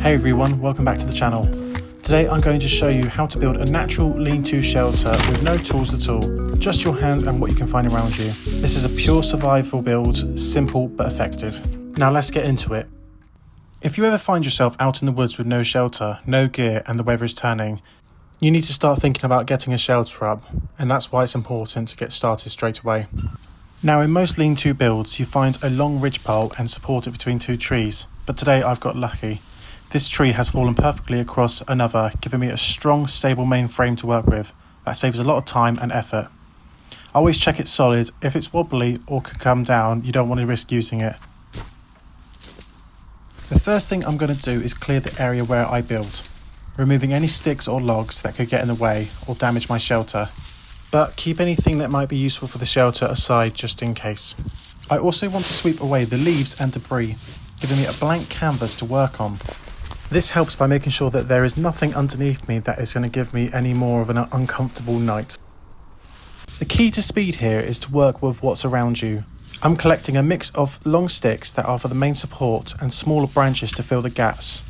Hey everyone, welcome back to the channel. Today I'm going to show you how to build a natural lean-to shelter with no tools at all, just your hands and what you can find around you. This is a pure survival build, simple but effective. Now let's get into it. If you ever find yourself out in the woods with no shelter, no gear and the weather is turning, you need to start thinking about getting a shelter up, and that's why it's important to get started straight away. Now in most lean-to builds you find a long ridge pole and support it between two trees, but today I've got lucky. This tree has fallen perfectly across another, giving me a strong, stable main frame to work with. That saves a lot of time and effort. Always check it's solid. If it's wobbly or could come down, you don't want to risk using it. The first thing I'm going to do is clear the area where I built, removing any sticks or logs that could get in the way or damage my shelter. But keep anything that might be useful for the shelter aside just in case. I also want to sweep away the leaves and debris, giving me a blank canvas to work on. This helps by making sure that there is nothing underneath me that is going to give me any more of an uncomfortable night. The key to speed here is to work with what's around you. I'm collecting a mix of long sticks that are for the main support and smaller branches to fill the gaps.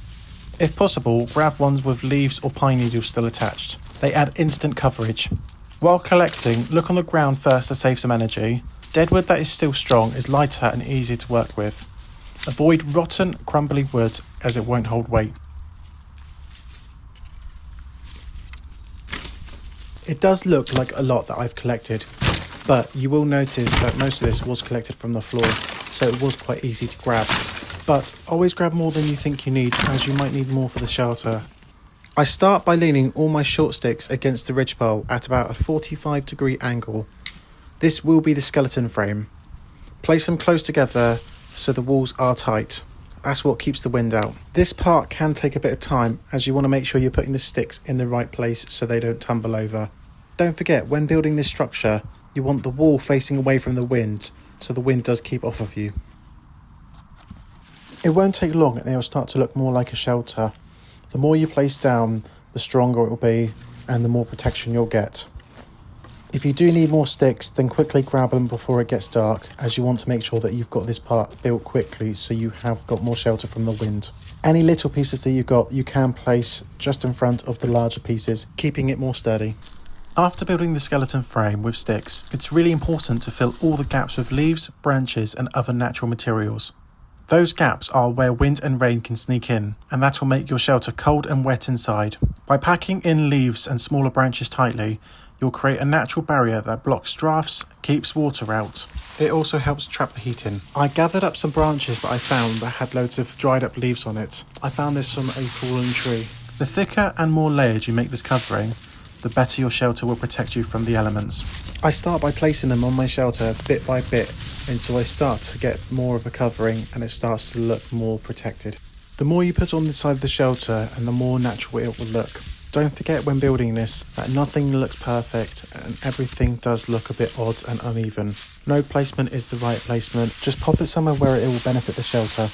If possible, grab ones with leaves or pine needles still attached. They add instant coverage. While collecting, look on the ground first to save some energy. Dead wood that is still strong is lighter and easier to work with. Avoid rotten, crumbly wood as it won't hold weight. It does look like a lot that I've collected, but you will notice that most of this was collected from the floor, so it was quite easy to grab. But always grab more than you think you need, as you might need more for the shelter. I start by leaning all my short sticks against the ridgepole at about a 45-degree angle. This will be the skeleton frame. Place them close together so the walls are tight. That's what keeps the wind out. This part can take a bit of time, as you want to make sure you're putting the sticks in the right place so they don't tumble over. Don't forget, when building this structure, you want the wall facing away from the wind, so the wind does keep off of you. It won't take long and it'll start to look more like a shelter. The more you place down, the stronger it will be and the more protection you'll get. If you do need more sticks, then quickly grab them before it gets dark, as you want to make sure that you've got this part built quickly so you have got more shelter from the wind. Any little pieces that you've got, you can place just in front of the larger pieces, keeping it more sturdy. After building the skeleton frame with sticks, it's really important to fill all the gaps with leaves, branches and other natural materials. Those gaps are where wind and rain can sneak in, and that will make your shelter cold and wet inside. By packing in leaves and smaller branches tightly, you'll create a natural barrier that blocks drafts, keeps water out. It also helps trap the heat in. I gathered up some branches that I found that had loads of dried up leaves on it. I found this from a fallen tree. The thicker and more layered you make this covering, the better your shelter will protect you from the elements. I start by placing them on my shelter bit by bit until I start to get more of a covering and it starts to look more protected. The more you put on the side of the shelter and the more natural it will look. Don't forget when building this that nothing looks perfect and everything does look a bit odd and uneven. No placement is the right placement, just pop it somewhere where it will benefit the shelter.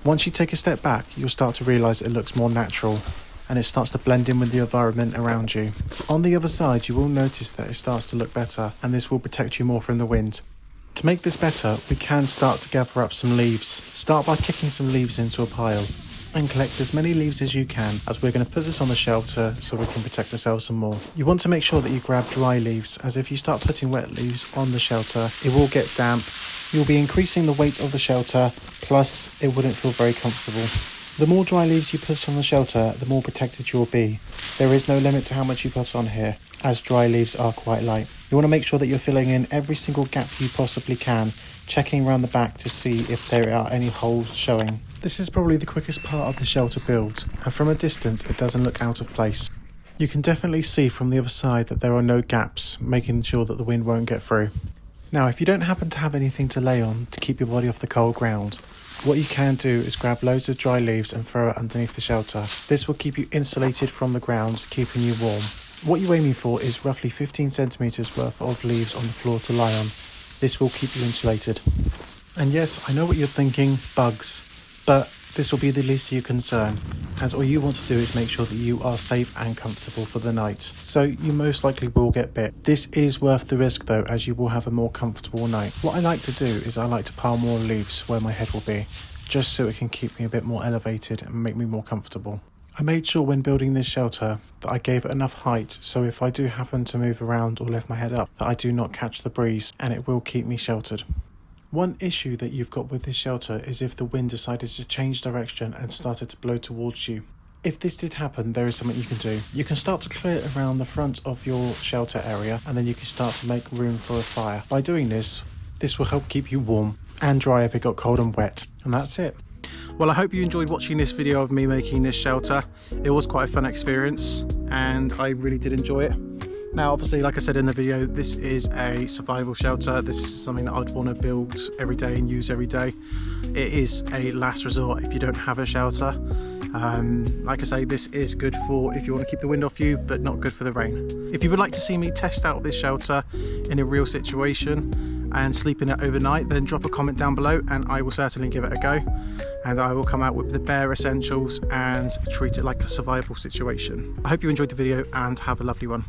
Once you take a step back, you'll start to realise it looks more natural and it starts to blend in with the environment around you. On the other side, you will notice that it starts to look better and this will protect you more from the wind. To make this better, we can start to gather up some leaves. Start by kicking some leaves into a pile and collect as many leaves as you can, as we're going to put this on the shelter so we can protect ourselves some more. You want to make sure that you grab dry leaves, as if you start putting wet leaves on the shelter, it will get damp. You'll be increasing the weight of the shelter, plus it wouldn't feel very comfortable. The more dry leaves you put on the shelter, the more protected you'll be. There is no limit to how much you put on here, as dry leaves are quite light. You want to make sure that you're filling in every single gap you possibly can, checking around the back to see if there are any holes showing. This is probably the quickest part of the shelter build, and from a distance it doesn't look out of place. You can definitely see from the other side that there are no gaps, making sure that the wind won't get through. Now, if you don't happen to have anything to lay on to keep your body off the cold ground, what you can do is grab loads of dry leaves and throw it underneath the shelter. This will keep you insulated from the ground, keeping you warm. What you're aiming for is roughly 15 centimetres worth of leaves on the floor to lie on. This will keep you insulated. And yes, I know what you're thinking, bugs. But This will be the least of your concern, as all you want to do is make sure that you are safe and comfortable for the night. So you most likely will get bit. This is worth the risk though, as you will have a more comfortable night. What I like to do is I like to pile more leaves where my head will be, just so it can keep me a bit more elevated and make me more comfortable. I made sure when building this shelter that I gave it enough height so if I do happen to move around or lift my head up, that I do not catch the breeze and it will keep me sheltered. One issue that you've got with this shelter is if the wind decided to change direction and started to blow towards you. If this did happen, there is something you can do. You can start to clear around the front of your shelter area and then you can start to make room for a fire. By doing this will help keep you warm and dry if it got cold and wet. And that's it. Well, I hope you enjoyed watching this video of me making this shelter. It was quite a fun experience and I really did enjoy it. Now, obviously, like I said in the video, this is a survival shelter. This is something that I'd want to build every day and use every day. It is a last resort if you don't have a shelter. Like I say, this is good for if you want to keep the wind off you, but not good for the rain. If you would like to see me test out this shelter in a real situation and sleep in it overnight, then drop a comment down below and I will certainly give it a go. And I will come out with the bare essentials and treat it like a survival situation. I hope you enjoyed the video and have a lovely one.